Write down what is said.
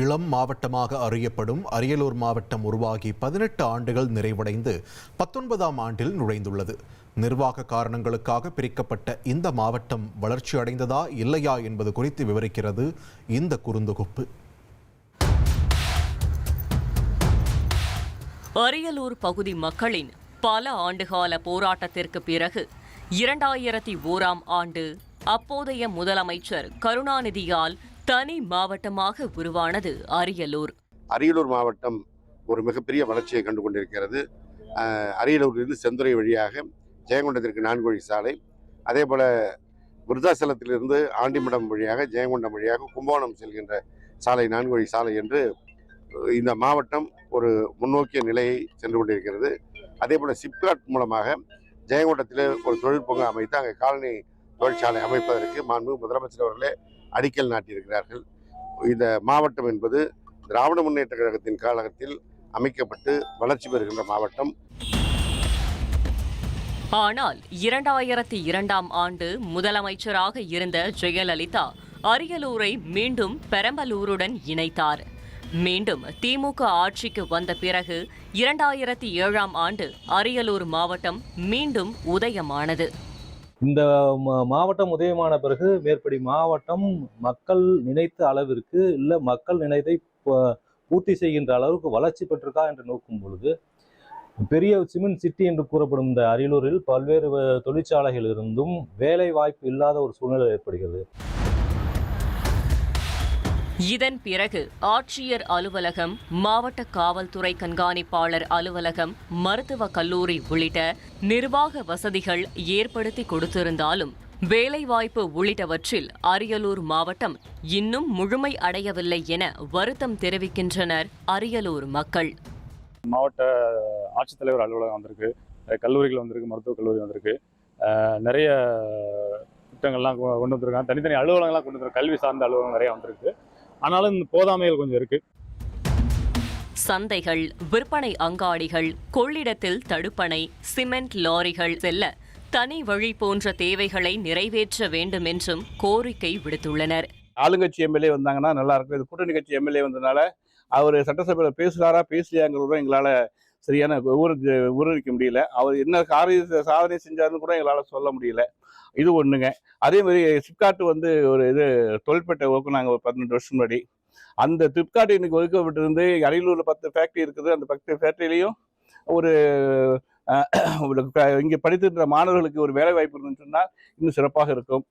இளம் மாவட்டமாக அறியப்படும் அரியலூர் மாவட்டம் உருவாகி 18 ஆண்டுகள் நிறைவடைந்து 19ஆம் ஆண்டில் நுழைந்துள்ளது. நிர்வாக காரணங்களுக்காக பிரிக்கப்பட்ட இந்த மாவட்டம் வளர்ச்சி அடைந்ததா இல்லையா என்பது குறித்து விவரிக்கிறது இந்த குறுந்தொகுப்பு. அரியலூர் பகுதி மக்களின் பல ஆண்டுகால போராட்டத்திற்கு பிறகு 2001ஆம் ஆண்டு அப்போதைய முதலமைச்சர் கருணாநிதியால் தனி மாவட்டமாக உருவானது அரியலூர். அரியலூர் மாவட்டம் ஒரு மிகப்பெரிய வளர்ச்சியை கண்டு கொண்டிருக்கிறது. அரியலூரிலிருந்து செந்துறை வழியாக ஜெயங்கொண்டத்திற்கு 4 வழி சாலை, அதே போல விருத்தாசலத்திலிருந்து ஆண்டிமடம் வழியாக ஜெயங்கொண்டம் வழியாக கும்பகோணம் செல்கின்ற சாலை 4 வழி சாலை என்று இந்த மாவட்டம் ஒரு முன்னோக்கிய நிலையை சென்று கொண்டிருக்கிறது. அதே போல சிப்காட் மூலமாக ஜெயங்கொண்டத்தில் ஒரு தொழிற்பூங்கா அமைத்து அங்கே காலனி தொழிற்சாலை அமைப்பதற்கு மாண்புமிகு முதலமைச்சர் அவர்களே அடிக்கல் நாட்டியிருக்கிறார்கள். இந்த மாவட்டம் என்பது திராவிட முன்னேற்ற கழகத்தின் காலத்தில் அமைக்கப்பட்டு வளர்ச்சி பெறுகின்ற மாவட்டம். ஆனால் 2002ஆம் ஆண்டு முதலமைச்சராக இருந்த ஜெயலலிதா அரியலூரை மீண்டும் பெரம்பலூருடன் இணைத்தார். மீண்டும் திமுக ஆட்சிக்கு வந்த பிறகு 2007ஆம் ஆண்டு அரியலூர் மாவட்டம் மீண்டும் உதயமானது. இந்த மாவட்டம் உதயமான பிறகு மேற்படி மாவட்டம் மக்கள் நினைத்த அளவிற்கு இல்லை மக்கள் நினைத்தை பூர்த்தி செய்கின்ற அளவுக்கு வளர்ச்சி பெற்றிருக்கா என்று நோக்கும் பொழுது பெரிய சிமெண்ட் சிட்டி என்று கூறப்படும் இந்த அரியலூரில் பல்வேறு தொழிற்சாலைகள் இருந்தும் வேலை வாய்ப்பு இல்லாத ஒரு சூழ்நிலை ஏற்படுகிறது. இதன் பிறகு ஆட்சியர் அலுவலகம், மாவட்ட காவல்துறை கண்காணிப்பாளர் அலுவலகம், மருத்துவக் கல்லூரி உள்ளிட்ட நிர்வாக வசதிகள் ஏற்படுத்தி கொடுத்திருந்தாலும் வேலைவாய்ப்பு உள்ளிட்டவற்றில் அரியலூர் மாவட்டம் இன்னும் முழுமை அடையவில்லை என வருத்தம் தெரிவிக்கின்றனர் அரியலூர் மக்கள். மாவட்ட ஆட்சித்தலைவர் அலுவலகம் வந்திருக்கு, கல்லூரிகள் வந்திருக்கு, மருத்துவக் கல்லூரி வந்திருக்கு, நிறைய திட்டங்கள்லாம் கொண்டு வந்திருக்காங்க, தனித்தனி அலுவலகங்கள்லாம் கொண்டு வந்திருக்காங்க, கல்வி சார்ந்த அலுவலகம் நிறைய வந்திருக்கு. ஆனாலும் இந்த போதாமைகள் கொஞ்சம் இருக்கு. சந்தைகள், விற்பனை அங்காடிகள், கொள்ளிடத்தில் தடுப்பணை, சிமெண்ட் லாரிகள் செல்ல தனி வழி போன்ற தேவைகளை நிறைவேற்ற வேண்டும் என்றும் கோரிக்கை விடுத்துள்ளனர். ஆளுங்கட்சி எம்எல்ஏ வந்தாங்கன்னா நல்லா இருக்கும். இது கூட்டணி கட்சி எம்எல்ஏ வந்ததுனால அவர் சட்டசபையில் பேசுகிறாரா பேசலையாங்கிறத எங்களால் சரியான ஊரடிக்க முடியல. அவர் என்ன சாதனை செஞ்சாருன்னு கூட எங்களால் சொல்ல முடியல. இது ஒன்றுங்க. அதே மாதிரி சிப்காட் ஒரு இது தொழிற்பேட்டை நாங்கள் ஒரு 18 வருஷம் முன்னாடி அந்த சிப்காட் இன்னைக்கு ஒதுக்கப்பட்டிருந்து அரியலூரில் 10 ஃபேக்ட்ரி இருக்குது. அந்த 10 ஃபேக்ட்ரிலையும் ஒரு இங்கே படித்திருக்கிற மாணவர்களுக்கு ஒரு வேலை வாய்ப்பு இருந்துன்னு சொன்னால் இன்னும் சிறப்பாக இருக்கும்.